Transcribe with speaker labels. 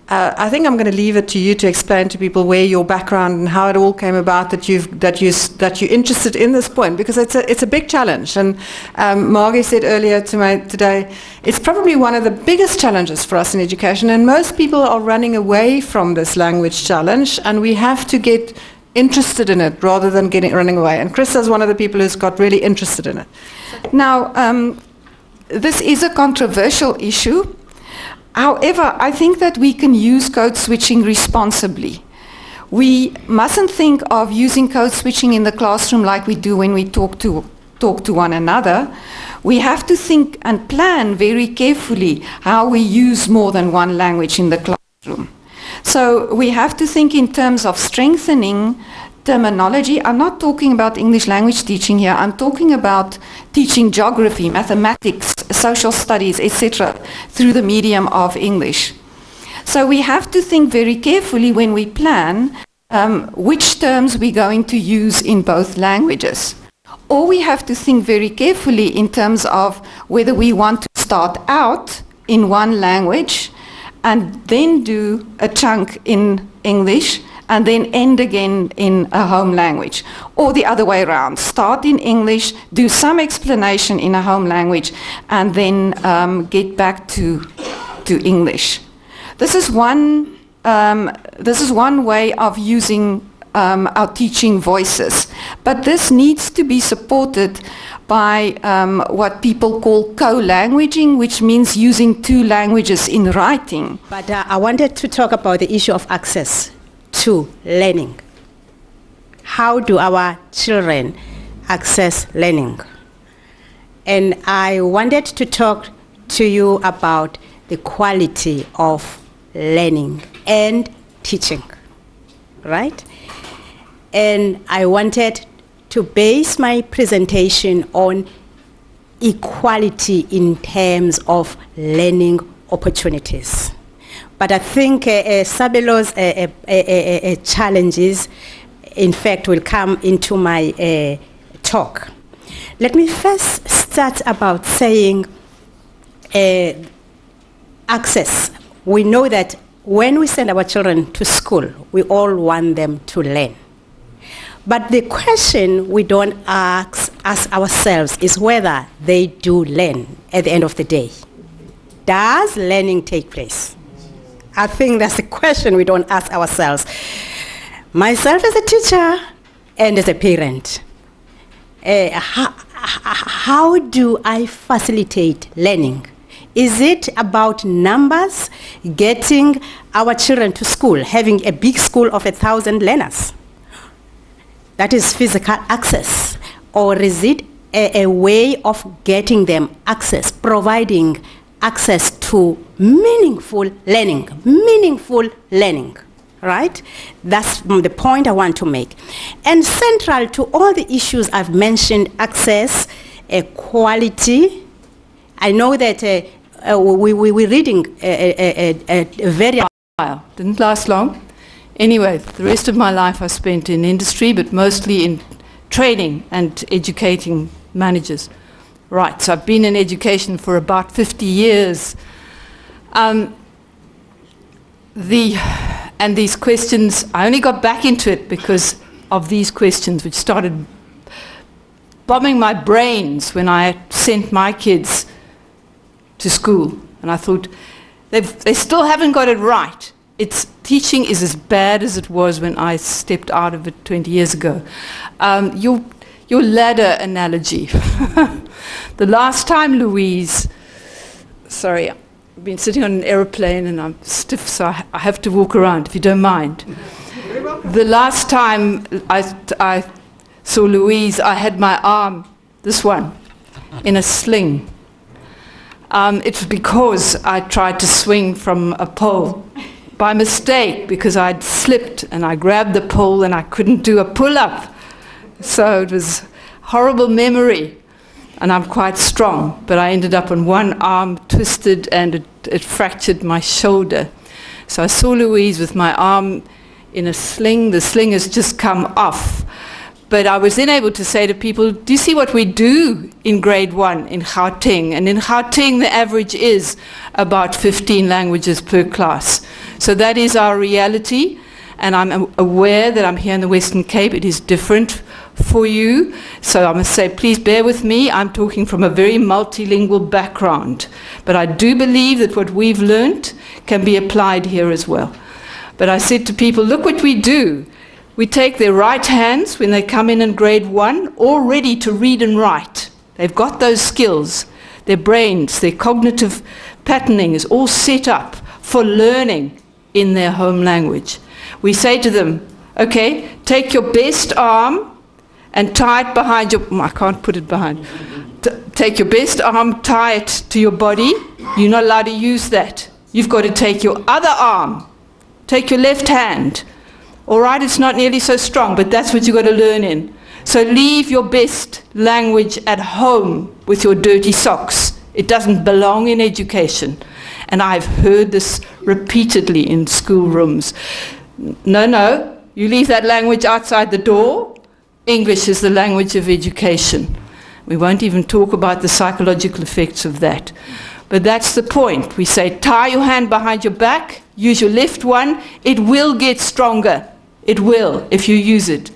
Speaker 1: I think I'm going to leave it to you to explain to people where your background and how it all came about that you're interested in this point, because it's a big challenge. And Margie said earlier today, it's probably one of the biggest challenges for us in education, and most people are running away from this language challenge, and we have to get interested in it rather than running away. And Krista is one of the people who's got really interested in it.
Speaker 2: Now, this is a controversial issue. However, I think that we can use code switching responsibly. We mustn't think of using code switching in the classroom like we do when we talk to one another. We have to think and plan very carefully how we use more than one language in the classroom. So we have to think in terms of strengthening terminology. I'm not talking about English language teaching here. I'm talking about teaching geography, mathematics, social studies, etc., through the medium of English. So we have to think very carefully when we plan which terms we're going to use in both languages. Or we have to think very carefully in terms of whether we want to start out in one language and then do a chunk in English and then end again in a home language. Or the other way around, start in English, do some explanation in a home language, and then get back to English. This is one way of using our teaching voices. But this needs to be supported by what people call co-languaging, which means using two languages in writing.
Speaker 3: But I wanted to talk about the issue of access to learning. How do our children access learning? And I wanted to talk to you about the quality of learning and teaching, right? And I wanted to base my presentation on equality in terms of learning opportunities. But I think Sabelo's challenges, in fact, will come into my talk. Let me first start about saying access. We know that when we send our children to school, we all want them to learn. But the question we don't ask ourselves is whether they do learn at the end of the day. Does learning take place? I think that's the question we don't ask ourselves. Myself as a teacher and as a parent, how do I facilitate learning? Is it about numbers, getting our children to school, having a big school of 1,000 learners? That is physical access. Or is it a way of getting them access, providing access to meaningful learning, right? That's the point I want to make. And central to all the issues I've mentioned, access, quality. I know that we're reading a very...
Speaker 4: Didn't last long. Anyway, the rest of my life I spent in industry, but mostly in training and educating managers. Right, so I've been in education for about 50 years. And these questions, I only got back into it because of these questions, which started bombing my brains when I sent my kids to school. And I thought, they still haven't got it right. Teaching is as bad as it was when I stepped out of it 20 years ago. Your ladder analogy. The last time, Louise, sorry, I've been sitting on an aeroplane and I'm stiff, so I have to walk around, if you don't mind. The last time I saw Louise, I had my arm, this one, in a sling. It's because I tried to swing from a pole by mistake, because I'd slipped and I grabbed the pole and I couldn't do a pull-up. So it was horrible memory, and I'm quite strong, but I ended up on one arm twisted and it fractured my shoulder. So I saw Louise with my arm in a sling. The sling has just come off. But I was then able to say to people, do you see what we do in grade 1 in Gauteng? And in Gauteng, the average is about 15 languages per class. So that is our reality, and I'm aware that I'm here in the Western Cape. It is different for you. So I must say, please bear with me. I'm talking from a very multilingual background. But I do believe that what we've learnt can be applied here as well. But I said to people, look what we do. We take their right hands when they come in grade 1, all ready to read and write. They've got those skills. Their brains, their cognitive patterning is all set up for learning in their home language. We say to them, okay, take your best arm and tie it behind your... I can't put it behind. Take your best arm, tie it to your body. You're not allowed to use that. You've got to take your other arm. Take your left hand. All right, it's not nearly so strong, but that's what you've got to learn in. So leave your best language at home with your dirty socks. It doesn't belong in education. And I've heard this repeatedly in schoolrooms. No, you leave that language outside the door. English is the language of education. We won't even talk about the psychological effects of that. But that's the point. We say, tie your hand behind your back, use your left one. It will get stronger. It will, if you use it.